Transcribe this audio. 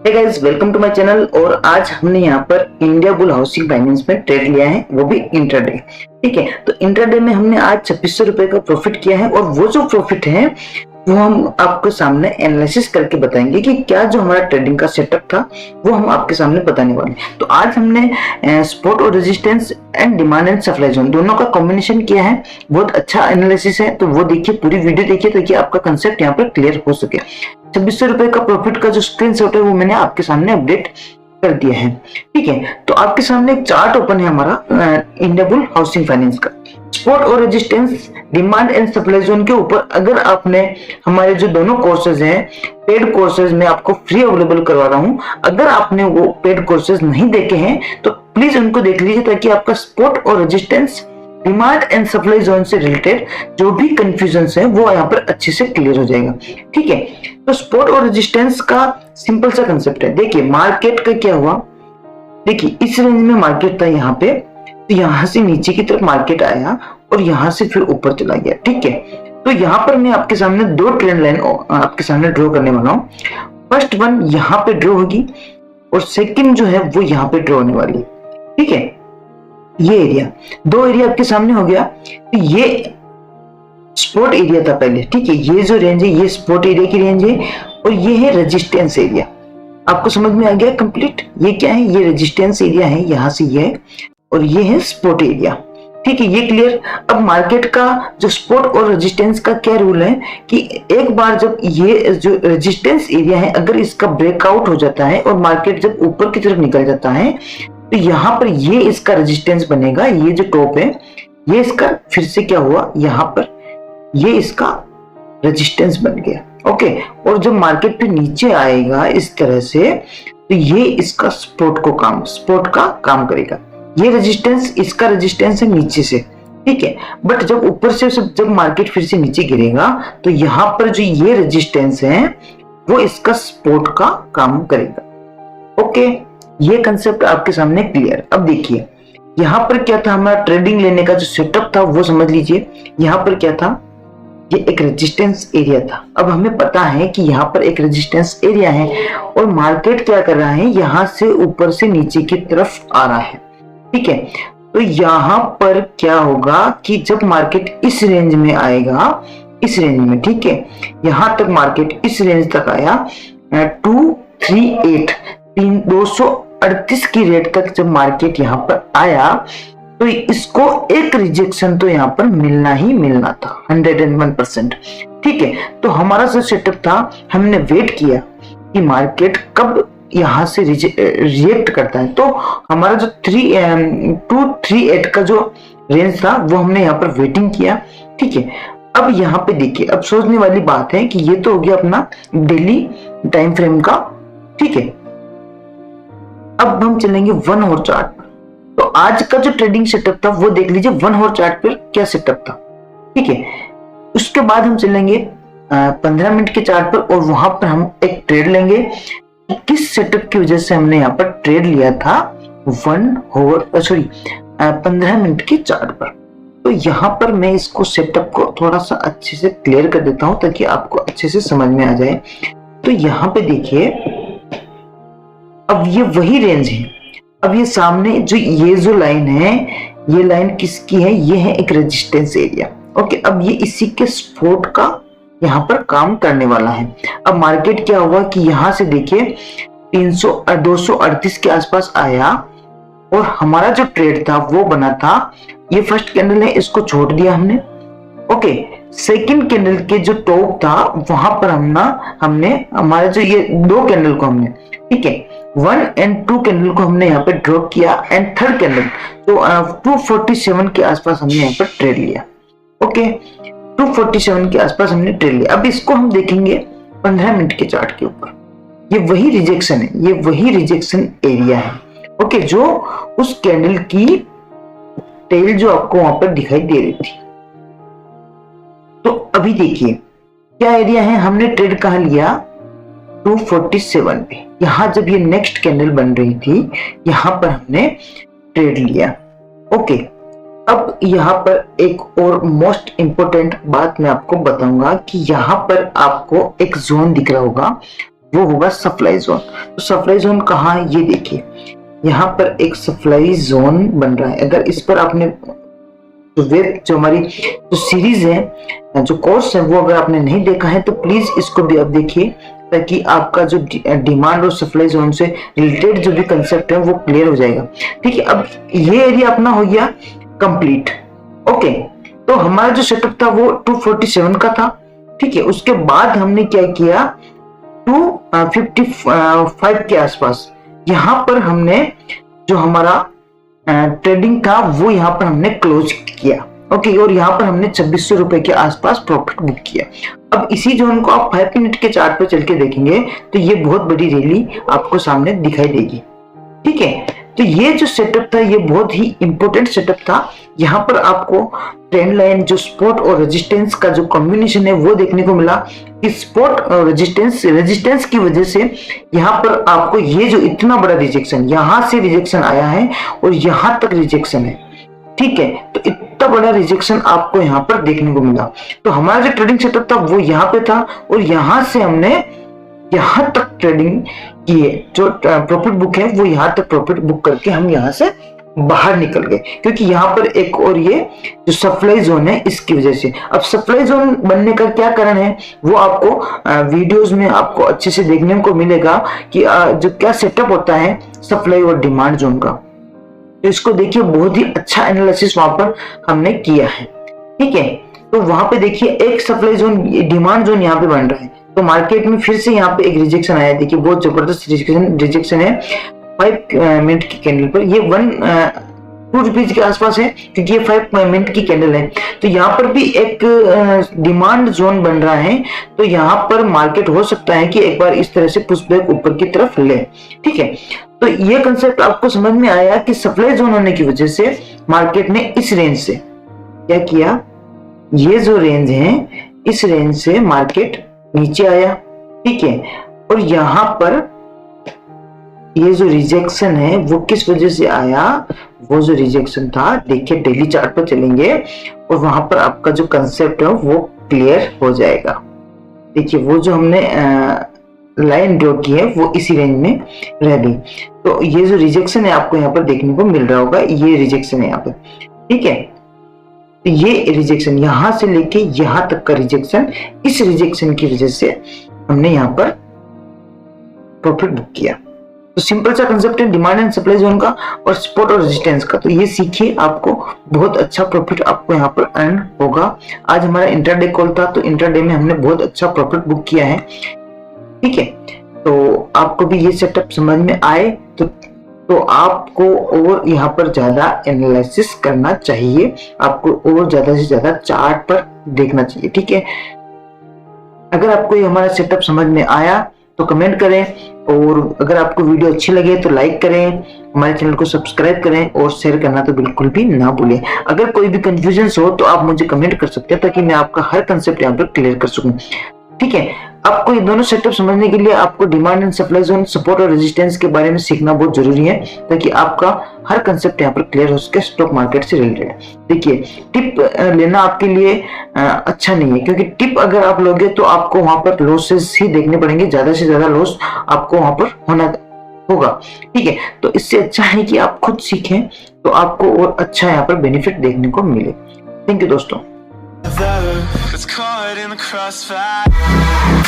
Hey guys, welcome to my channel. और आज हमने यहाँ पर इंडिया बुल हाउसिंग फाइनेंस में ट्रेड लिया है, वो भी इंट्राडे। ठीक है, तो इंट्राडे में हमने आज 2600 रुपए का प्रॉफिट किया है। और वो जो प्रॉफिट है वो हम आपके सामने एनालिसिस करके बताएंगे कि क्या जो हमारा ट्रेडिंग का सेटअप था वो हम आपके सामने बताने वाले हैं। तो आज हमने सपोर्ट और resistance and demand and supply zone दोनों का कॉम्बिनेशन किया है। बहुत अच्छा एनालिसिस है, तो वो देखिए, पूरी वीडियो देखिए ताकि आपका कंसेप्ट यहाँ पर क्लियर हो सके। 2600 रुपए का प्रॉफिट का जो स्क्रीनशॉट है वो मैंने आपके सामने अपडेट कर दिया है। ठीक है, तो आपके सामने एक चार्ट ओपन है हमारा इंडिया बुल हाउसिंग फाइनेंस का। सपोर्ट और resistance, demand and supply zone के ऊपर अगर आपने हमारे जो दोनों कोर्सेज हैं, पेड कोर्सेज में आपको फ्री अवेलेबल करवा रहा हूं, अगर आपने वो पेड कोर्सेज नहीं देखे हैं तो प्लीज उनको देख लीजिए ताकि आपका सपोर्ट और resistance, demand and supply zone से रिलेटेड जो भी कंफ्यूजन है वो यहाँ पर अच्छे से क्लियर हो जाएगा। ठीक है, तो सपोर्ट और रेजिस्टेंस का सिंपल सा कंसेप्ट है। देखिए मार्केट का क्या हुआ, देखिए इस रेंज में मार्केट था यहाँ पे, तो यहाँ से नीचे की तरफ मार्केट आया और यहाँ से फिर ऊपर चला गया। ठीक है, तो यहाँ पर मैं आपके सामने दो ट्रेंड लाइन आपके सामने ड्रॉ करने वाला हूँ। फर्स्ट वन यहाँ पे ड्रॉ होगी और सेकंड जो है वो यहाँ पे ड्रॉ होने वाली है। ठीक है, ये एरिया, दो एरिया आपके सामने हो गया। तो ये सपोर्ट एरिया था पहले। ठीक है, ये जो रेंज है ये सपोर्ट एरिया की रेंज है और ये है रेजिस्टेंस एरिया। आपको समझ में आ गया कंप्लीट? ये क्या है, ये रेजिस्टेंस एरिया है, यहाँ से ये और ये है सपोर्ट एरिया। ठीक है, ये क्लियर। अब मार्केट का जो सपोर्ट और रेजिस्टेंस का क्या रूल है कि एक बार जब ये जो रेजिस्टेंस एरिया है अगर इसका ब्रेकआउट हो जाता है और मार्केट जब ऊपर की तरफ निकल जाता है तो यहाँ पर ये इसका रेजिस्टेंस बनेगा। ये जो टॉप है ये इसका फिर से क्या हुआ, यहाँ पर ये इसका रेजिस्टेंस बन गया। ओके, और जब मार्केट पे नीचे आएगा इस तरह से तो ये इसका सपोर्ट का काम करेगा। ये रेजिस्टेंस इसका रेजिस्टेंस है नीचे से। ठीक है, बट जब ऊपर से जब मार्केट फिर से नीचे गिरेगा तो यहाँ पर जो ये रेजिस्टेंस है वो इसका सपोर्ट का काम करेगा। ओके, ये कंसेप्ट आपके सामने क्लियर। अब देखिए यहाँ पर क्या था, हमारा ट्रेडिंग लेने का जो सेटअप था वो समझ लीजिए। यहाँ पर क्या था, ये एक रेजिस्टेंस एरिया था। अब हमें पता है कि यहाँ पर एक रेजिस्टेंस एरिया है और मार्केट क्या कर रहा है, यहाँ से ऊपर से नीचे की तरफ आ रहा है। ठीक है, तो यहाँ पर क्या होगा कि जब मार्केट इस रेंज में आएगा, इस रेंज में, ठीक है, यहाँ तक मार्केट इस रेंज तक आया 238 की रेट तक जब मार्केट यहाँ पर आया तो इसको एक रिजेक्शन तो यहाँ पर मिलना ही मिलना था 101%। ठीक है, तो हमारा जो सेटअप था, हमने वेट किया कि मार्केट कब यहाँ से रिएक्ट करता है। तो हमारा जो 238 का जो रेंज था वो हमने यहाँ पर वेटिंग किया। ठीक है, अब यहाँ पे देखिए, अब सोचने वाली बात है कि ये तो हो गया अपना डेली टाइम फ्रेम का। ठीक है, अब हम चलेंगे 1 आवर चार्ट पर। तो आज का जो ट्रेडिंग सेटअप था वो देख लीजिए 1 आवर चार्ट पर क्या सेटअप था। ठीक है, उसके बाद हम चलेंगे 15 मिनट के चार्ट पर और वहां पर हम एक ट्रेड लेंगे। किस सेटअप की वजह से हमने यहाँ पर ट्रेड लिया था 15 मिनट के चार्ट पर। तो यहाँ पर मैं इसको सेटअप को थोड़ा सा अच्छे से क्लियर कर देता हूं ताकि आपको अच्छे से समझ में आ जाए। तो यहाँ पे देखिए, अब ये वही रेंज है। अब ये सामने जो ये जो लाइन है, ये लाइन किसकी है, ये है एक रेजिस्टेंस एरिया। ओके, अब ये इसी के सपोर्ट का यहाँ पर काम करने वाला है। अब मार्केट क्या होगा कि यहाँ से देखिए 238 के आसपास आया और हमारा जो ट्रेड था वो बना था, ये फर्स्ट कैंडल है, इसको छोड़ दिया हमने। ओके, सेकंड कैंडल के जो टॉप था वहां पर हमने हमारे जो ये दो कैंडल को हमने, ठीक है, 1 और 2 कैंडल को हमने यहाँ पे ड्रॉप किया एंड थर्ड कैंडल तो 247 के आसपास हमने यहाँ पर ट्रेड लिया। ओके, 247 के आसपास हमने ट्रेड लिया। अब इसको हम देखेंगे 15 मिनट के चार्ट के ऊपर। ये वही रिजेक्शन है, ये वही रिजेक्शन एरिया है। ओके, जो उस कैंडल की टेल जो आपको वहां पर दिखाई दे रही थी। तो अभी देखिए क्या एरिया है, हमने ट्रेड कहाँ लिया, 247 पे। यहां जब ये नेक्स्ट कैंडल बन रही थी यहां पर हमने ट्रेड लिया। ओके, अब यहाँ पर एक और मोस्ट इंपोर्टेंट बात मैं आपको बताऊंगा कि यहाँ पर आपको एक जोन दिख रहा होगा वो होगा सप्लाई जोन। तो सप्लाई जोन कहाँ है, ये देखिए यहाँ पर एक सप्लाई जोन बन रहा है। अगर इस पर आपने जो हमारी जो सीरीज है, जो कोर्स है, वो अगर आपने नहीं देखा है तो प्लीज इसको भी आप देखिए, ताकि आपका जो डिमांड और सप्लाई जोन से रिलेटेड जो भी कंसेप्ट है वो क्लियर हो जाएगा। ठीक है, अब ये एरिया अपना हो गया कंप्लीट। ओके, तो हमारा जो सेटअप था वो 247 का था। ठीक है, उसके बाद हमने क्या किया, 255 के आसपास यहाँ पर हमने जो हमारा ट्रेडिंग था वो यहाँ पर हमने क्लोज किया। ओके, और यहाँ पर हमने 2600 रुपए के आसपास प्रॉफिट बुक किया। अब इसी जोन को आप 5 मिनट के चार्ट पे चल के देखेंगे तो ये बहुत बड़ी रैली आपको सामने दिखाई देगी। ठीक है, तो ये जो सेटअप था ये बहुत ही इंपॉर्टेंट सेटअप था। यहाँ पर आपको ट्रेंड लाइन, जो सपोर्ट और रेजिस्टेंस का जो कॉम्बिनेशन है वो देखने को मिला कि सपोर्ट और रेजिस्टेंस की वजह से यहाँ पर आपको ये जो इतना बड़ा रिजेक्शन, यहाँ से रिजेक्शन आया है और यहाँ तक रिजेक्शन है। ठीक है, तो इतना बड़ा रिजेक्शन आपको यहाँ पर देखने को मिला। तो हमारा जो ट्रेडिंग सेटअप था वो यहाँ पे था और यहाँ से हमने यहाँ तक ट्रेडिंग किए, जो प्रॉफिट बुक है वो यहाँ तक प्रॉफिट बुक करके हम यहाँ से बाहर निकल गए, क्योंकि यहाँ पर एक और ये जो सप्लाई जोन है इसकी वजह से। अब सप्लाई जोन बनने का क्या कारण है वो आपको वीडियोस में आपको अच्छे से देखने को मिलेगा कि जो क्या सेटअप होता है सप्लाई और डिमांड जोन का। तो इसको देखिए, बहुत ही अच्छा एनालिसिस वहां पर हमने किया है। ठीक है, तो वहां पे देखिए एक सप्लाई जोन, डिमांड जोन यहाँ पे बन रहा है। तो मार्केट में फिर से यहाँ पे एक रिजेक्शन आया, देखिए बहुत जबरदस्त रिजेक्शन है 5 मिनट की कैंडल पर। ये 2 रुपीज के आसपास है, क्योंकि ये 5 मिनट की कैंडल है। तो यहाँ पर भी एक डिमांड जोन बन रहा है। तो यहाँ पर मार्केट हो सकता है कि एक बार इस तरह से पुशबैक ऊपर की तरफ ले। ठीक है, तो ये कंसेप्ट आपको समझ में आया कि सप्लाई जोन होने की वजह से मार्केट ने इस रेंज से क्या किया, ये जो रेंज है इस रेंज से मार्केट नीचे आया। ठीक है, और यहाँ पर ये जो रिजेक्शन है वो किस वजह से आया, वो जो रिजेक्शन था, देखिए डेली चार्ट पर चलेंगे और वहां पर आपका जो कंसेप्ट है वो क्लियर हो जाएगा। देखिए वो जो हमने लाइन ड्रॉ की है वो इसी रेंज में रह गई। तो ये जो रिजेक्शन है आपको यहाँ पर देखने को मिल रहा होगा, ये रिजेक्शन है यहाँ पे। ठीक है, तो ये रिजेक्शन यहाँ से लेके यहाँ तक का रिजेक्शन, इस रिजेक्शन की वजह से हमने यहाँ पर प्रॉफिट बुक किया। तो सिंपल सा कंसेप्ट है डिमांड एंड सप्लाई जोन का और सपोर्ट और रेजिस्टेंस का। तो ये सीखिए, आपको बहुत अच्छा प्रॉफिट आपको यहाँ पर अर्न होगा। आज हमारा इंट्राडे कॉल था, तो इंट्राडे में हमने बहुत अच्छा प्रॉफिट बुक किया है। ठीक है, तो आपको भी ये सेटअप समझ में आए तो आपको और यहाँ पर ज्यादा एनालिसिस करना चाहिए, आपको और ज्यादा से ज्यादा चार्ट पर देखना चाहिए। ठीक है, अगर आपको ये हमारा सेटअप समझ में आया तो कमेंट करें, और अगर आपको वीडियो अच्छी लगे तो लाइक करें, हमारे चैनल को सब्सक्राइब करें और शेयर करना तो बिल्कुल भी ना भूलें। अगर कोई भी कंफ्यूजन हो तो आप मुझे कमेंट कर सकते हैं, ताकि मैं आपका हर कंसेप्ट यहाँ पर क्लियर कर सकूं। ठीक है, आपको ये दोनों सेटअप समझने के लिए आपको demand and supply zone, support और रेजिस्टेंस के बारे में सीखना बहुत जरूरी है, ताकि आपका हर कंसेप्ट यहाँ पर क्लियर हो सके स्टॉक मार्केट से रिलेटेड। देखिए, टिप लेना आपके लिए अच्छा नहीं है, क्योंकि टिप अगर आप लोगे तो आपको वहां पर लॉसेस ही देखने पड़ेंगे, ज्यादा से ज्यादा लॉस आपको वहां पर होना होगा। ठीक है, तो इससे अच्छा है कि आप खुद सीखें, तो आपको और अच्छा यहाँ पर बेनिफिट देखने को मिले। थैंक यू दोस्तों। It's caught in the crossfire.